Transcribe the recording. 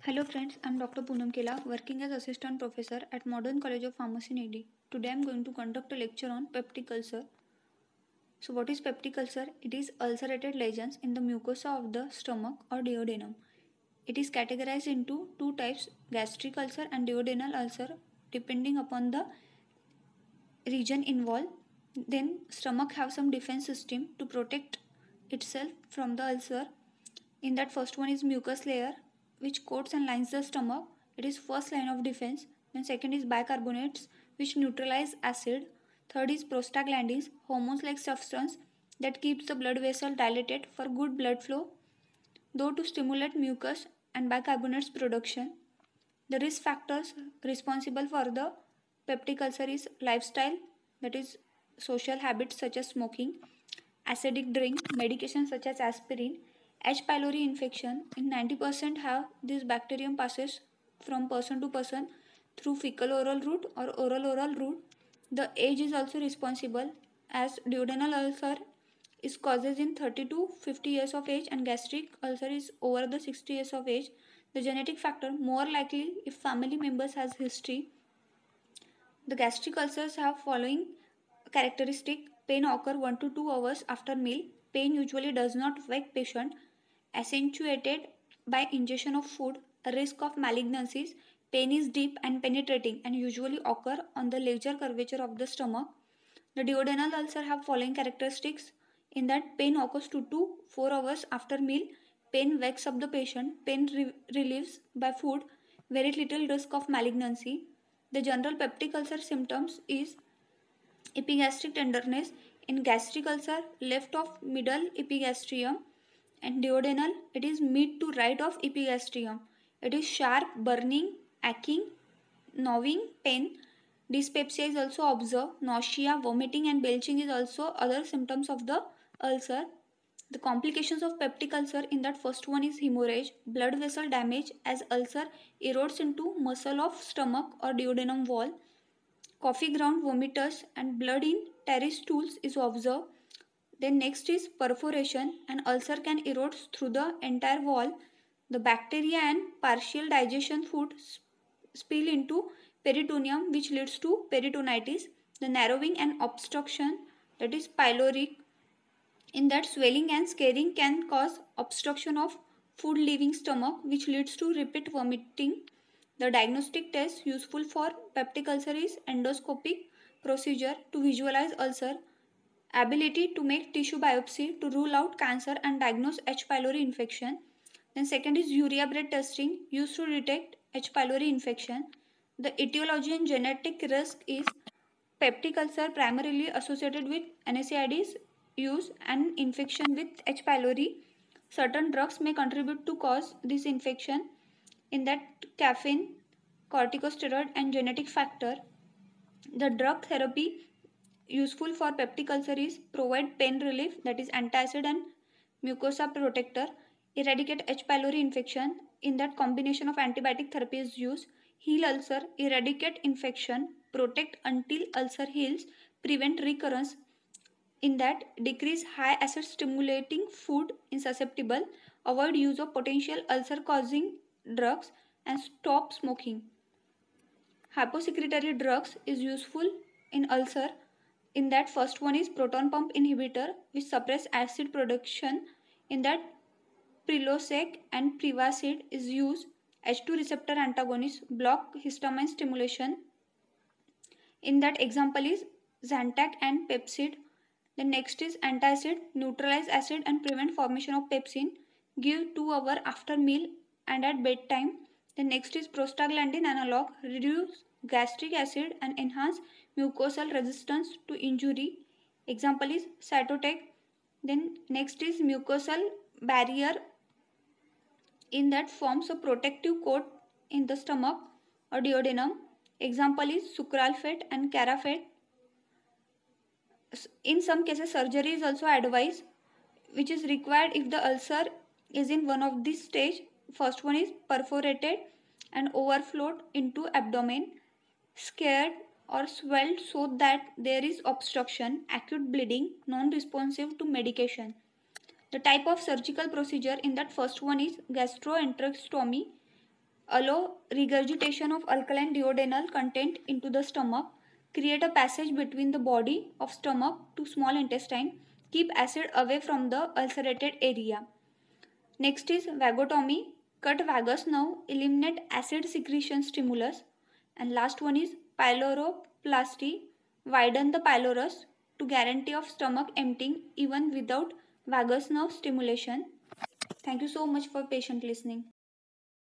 Hello friends, I am Dr. Poonam Kela, working as Assistant Professor at Modern College of Pharmacy in ED. Today I am going to conduct a lecture on peptic ulcer. So what is peptic ulcer? It is ulcerated lesions in the mucosa of the stomach or duodenum. It is categorized into two types, gastric ulcer and duodenal ulcer, depending upon the region involved. Then stomach have some defense system to protect itself from the ulcer. In that first one is mucus layer which coats and lines the stomach. It is first line of defense. Then second is bicarbonates which neutralize acid. Third is prostaglandins, hormones like substance that keeps the blood vessel dilated for good blood flow, though to stimulate mucus and bicarbonates production. The risk factors responsible for the peptic ulcer is lifestyle, that is social habits such as smoking, acidic drink, medications such as aspirin, H. pylori infection. In 90% have this bacterium passes from person to person through fecal oral route or oral route. The age is also responsible as duodenal ulcer is causes in 30 to 50 years of age and gastric ulcer is over the 60 years of age. The genetic factor more likely if family members has history. The gastric ulcers have following characteristic: pain occur 1 to 2 hours after meal. Pain usually does not wake patient, accentuated by ingestion of food. A risk of malignancies. Pain is deep and penetrating and usually occur on the larger curvature of the stomach. The duodenal ulcer have following characteristics in that pain occurs 2 to 4 hours after meal. Pain wakes up the patient. Pain relieves by food. Very little risk of malignancy. The general peptic ulcer symptoms is epigastric tenderness. In gastric ulcer, left of middle epigastrium, and duodenal, it is mid to right of epigastrium. It is sharp, burning, aching, gnawing, pain. Dyspepsia is also observed. Nausea, vomiting and belching is also other symptoms of the ulcer. The complications of peptic ulcer in that first one is hemorrhage, blood vessel damage as ulcer erodes into muscle of stomach or duodenum wall. Coffee ground vomitus and blood in tarry stools is observed. Then next is perforation. An ulcer can erode through the entire wall. The bacteria and partial digestion food spill into peritoneum which leads to peritonitis. The narrowing and obstruction, that is pyloric, in that swelling and scarring can cause obstruction of food leaving stomach which leads to repeat vomiting. The diagnostic test useful for peptic ulcer is endoscopic procedure to visualize ulcer, ability to make tissue biopsy to rule out cancer and diagnose H. pylori infection. Then second is urea breath testing used to detect H. pylori infection. The etiology and genetic risk is peptic ulcer primarily associated with NSAIDs use and infection with H. pylori. Certain drugs may contribute to cause this infection, in that caffeine, corticosteroid and genetic factor. The drug therapy useful for peptic ulcer is provide pain relief, that is antacid and mucosa protector, eradicate H. pylori infection, in that combination of antibiotic therapy is used, heal ulcer, eradicate infection, protect until ulcer heals, prevent recurrence, in that decrease high acid stimulating food in susceptible, avoid use of potential ulcer causing drugs and stop smoking. Hyposecretory drugs is useful in ulcer, in that first one is proton pump inhibitor which suppress acid production, in that Prilosec and Prevacid is used. H2 receptor antagonist block histamine stimulation, in that example is Zantac and Pepsid. The next is antacid, neutralize acid and prevent formation of pepsin, give 2 hours after meal and at bedtime. The next is prostaglandin analog, reduce gastric acid and enhance mucosal resistance to injury. Example is Cytotec. Then next is mucosal barrier, in that forms a protective coat in the stomach or duodenum. Example is sucralfate and carafate. In some cases surgery is also advised which is required if the ulcer is in one of this stage. First one is perforated and overflowed into abdomen, scared or swelled so that there is obstruction, acute bleeding, non-responsive to medication. The type of surgical procedure in that first one is gastroenterostomy, allow regurgitation of alkaline duodenal content into the stomach, create a passage between the body of stomach to small intestine, keep acid away from the ulcerated area. Next is vagotomy, cut vagus nerve, eliminate acid secretion stimulus. And last one is pyloroplasty, widen the pylorus to guarantee of stomach emptying even without vagus nerve stimulation. Thank you so much for patient listening.